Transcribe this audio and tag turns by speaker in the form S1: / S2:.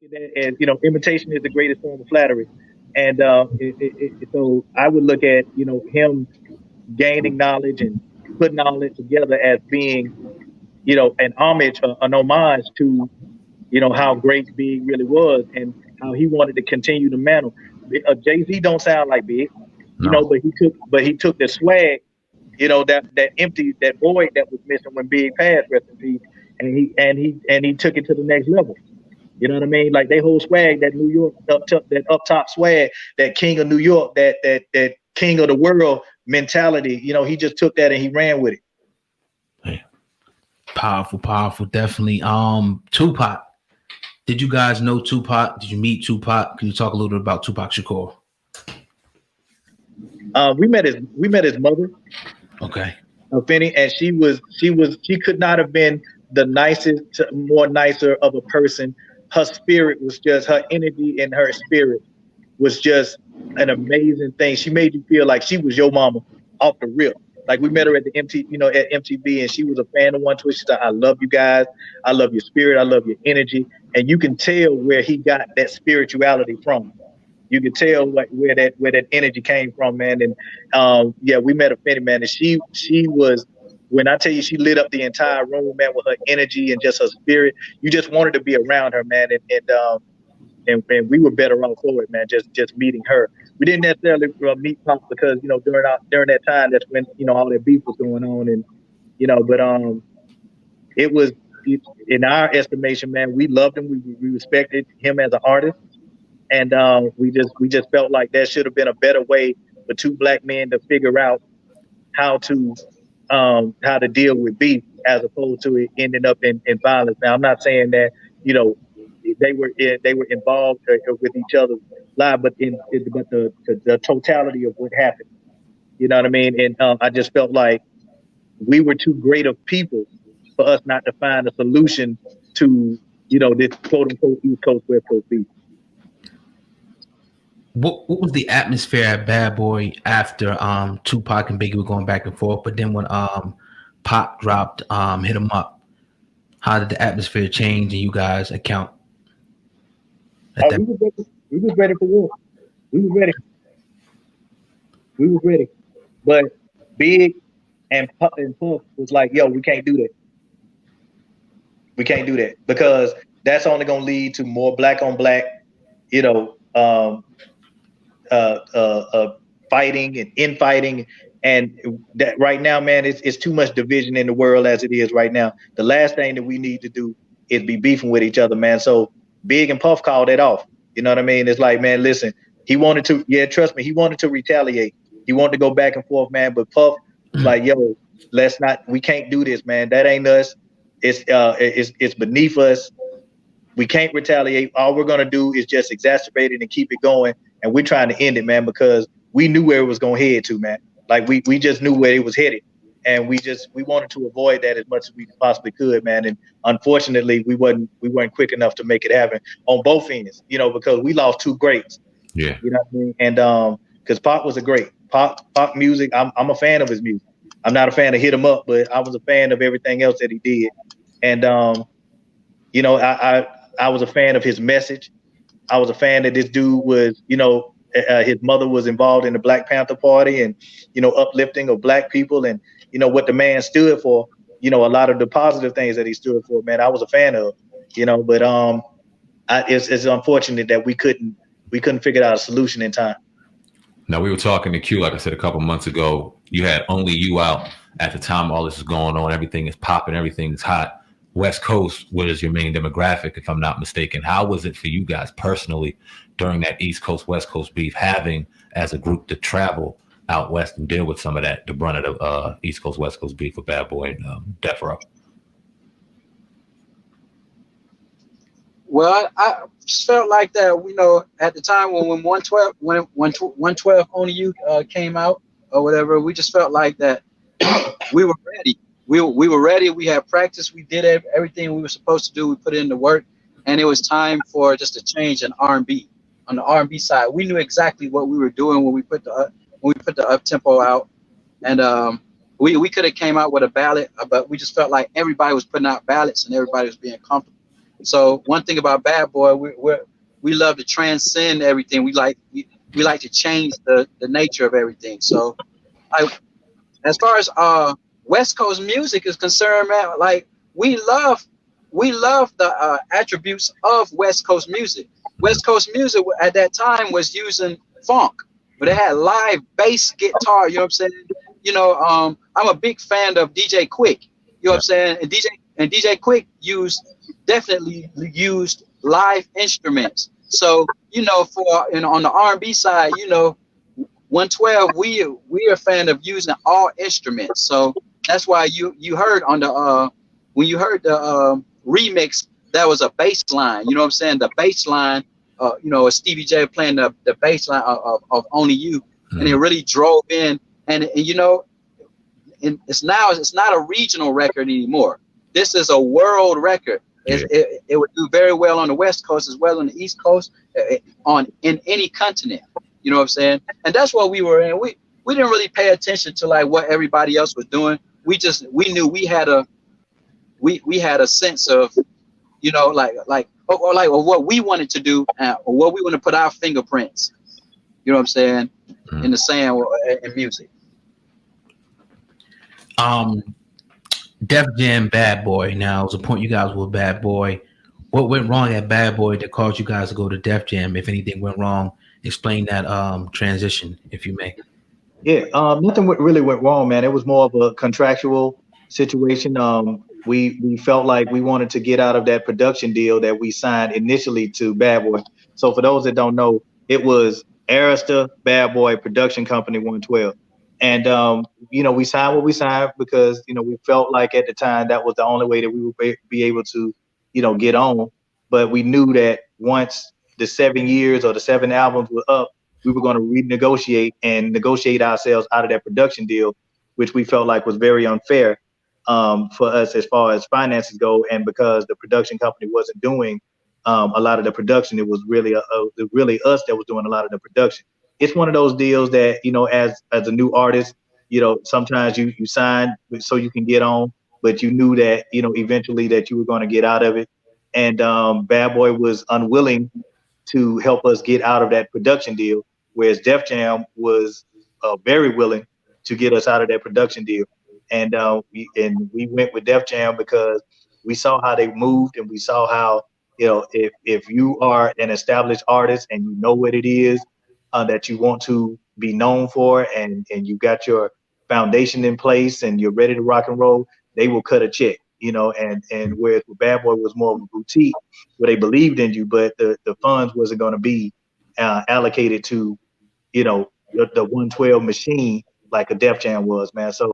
S1: as imitation is the greatest form of flattery, and so I would look at him gaining knowledge and putting all it together as being an homage, an homage to how great Big really was and how he wanted to continue the mantle. Jay-Z don't sound like Big,
S2: No.
S1: but he took the swag, that void that was missing when Big passed, rest in peace, and he took it to the next level. You know what I mean? Like they whole swag, that New York that up top swag, that king of New York, that king of the world mentality. He just took that and he ran with it.
S2: Yeah. Powerful, definitely. Tupac. Did you guys know Tupac? Did you meet Tupac? Can you talk a little bit about Tupac Shakur?
S1: We met his mother.
S2: Okay.
S1: Finney, and she could not have been the more nicer of a person. Her spirit was just, her energy and her spirit was just an amazing thing. She made you feel like she was your mama off the rip. Like we met her at the at MTV, and she was a fan of One Twist. She said, "I love you guys. I love your spirit. I love your energy." And you can tell where he got that spirituality from. You could tell like where that energy came from, man. And we met a Finney, man, and she was. When I tell you she lit up the entire room, man, with her energy and just her spirit, you just wanted to be around her, man. And we were better off for it, man. Just meeting her. We didn't necessarily meet Pop because during that time, that's when all that beef was going on, and but it was in our estimation, man. We loved him. We respected him as an artist, and we just felt like there should have been a better way for two black men to figure out how to deal with beef as opposed to it ending up in violence. Now, I'm not saying that they were involved with each other's lives, but the totality of what happened. You know what I mean? And I just felt like we were too great of people for us not to find a solution to this quote unquote East Coast West Coast beef.
S2: What was the atmosphere at Bad Boy after Tupac and Biggie were going back and forth, but then when Pac dropped Hit 'Em Up, how did the atmosphere change and you guys account?
S1: We was ready for war. We was ready. But Big and Puff was like, yo, we can't do that. We can't do that because that's only gonna lead to more black on black, fighting and infighting, and that right now, man, it's too much division in the world as it is right now. The last thing that we need to do is be beefing with each other, man. So Big and Puff called it off. You know what I mean? It's like, man, listen, he wanted to, trust me, he wanted to retaliate. He wanted to go back and forth, man. But Puff was like, yo, we can't do this, man. That ain't us. It's beneath us. We can't retaliate. All we're gonna do is just exacerbate it and keep it going. And we're trying to end it, man, because we knew where it was gonna head to, man. Like we just knew where it was headed, and we wanted to avoid that as much as we possibly could, man. And unfortunately, we weren't quick enough to make it happen on both ends, because we lost two greats.
S2: Yeah,
S1: you know what I mean. And because Pac was a great Pac music, I'm a fan of his music. I'm not a fan of Hit 'Em Up, but I was a fan of everything else that he did. And I was a fan of his message. I was a fan that this dude was, his mother was involved in the Black Panther Party and, uplifting of black people and, what the man stood for, a lot of the positive things that he stood for, man, I was a fan of, but it's unfortunate that we couldn't figure out a solution in time.
S3: Now, we were talking to Q, like I said, a couple months ago. You had Only You out at the time all this is going on. Everything is popping. Everything is hot. West Coast was your main demographic, if I'm not mistaken. How was it for you guys personally during that East Coast, West Coast beef, having as a group to travel out west and deal with some of that, the brunt of the East Coast, West Coast beef with Bad Boy and Death Row?
S4: Well, I just felt like that, at the time when 112, when 112 Only You came out or whatever, we just felt like that we were ready. We were ready. We had practice. We did everything we were supposed to do. We put in the work, and it was time for just a change in R&B. On the R&B side, we knew exactly what we were doing when we put the up tempo out, and we could have came out with a ballad, but we just felt like everybody was putting out ballads and everybody was being comfortable So one thing about Bad Boy, we love to transcend everything. We like to change the nature of everything. So I, as far as West Coast music is concerned, man, like we love the attributes of West Coast music. West Coast music at that time was using funk, but it had live bass guitar. You know what I'm saying? I'm a big fan of DJ Quick. You know what I'm saying? And DJ Quick definitely used live instruments. So on the R&B side, 112, we are a fan of using all instruments. So that's why you heard on the when you heard the remix, that was a bass line. You know what I'm saying? The bass line, Stevie J playing the bass line of Only You, and it really drove in. And it's not a regional record anymore. This is a world record. It would do very well on the West Coast as well on the East Coast, in any continent. You know what I'm saying? And that's what we were in. We didn't really pay attention to like what everybody else was doing. We knew we had a sense of, or what we wanted to do, or what we want to put our fingerprints. You know what I'm saying? In the sand or in music.
S2: Def Jam, Bad Boy. Now, it was a point you guys were Bad Boy. What went wrong at Bad Boy that caused you guys to go to Def Jam? If anything went wrong, explain that transition, if you may.
S1: Yeah, nothing really went wrong, man. It was more of a contractual situation. We felt like we wanted to get out of that production deal that we signed initially to Bad Boy. So for those that don't know, it was Arista, Bad Boy, production company 112. And, we signed what we signed because, we felt like at the time that was the only way that we would be able to, get on. But we knew that once the 7 years or the 7 albums were up, we were going to renegotiate and negotiate ourselves out of that production deal, which we felt like was very unfair for us as far as finances go. And because the production company wasn't doing a lot of the production, it was really us that was doing a lot of the production. It's one of those deals that, as a new artist, sometimes you sign so you can get on, but you knew that, eventually that you were going to get out of it. And Bad Boy was unwilling to help us get out of that production deal, whereas Def Jam was very willing to get us out of that production deal. And we went with Def Jam because we saw how they moved, and we saw how, if you are an established artist and you know what it is that you want to be known for, and you got your foundation in place and you're ready to rock and roll, they will cut a check, and whereas Bad Boy was more of a boutique where they believed in you, but the funds wasn't going to be allocated to, the 112 machine like a Def Jam was, man. So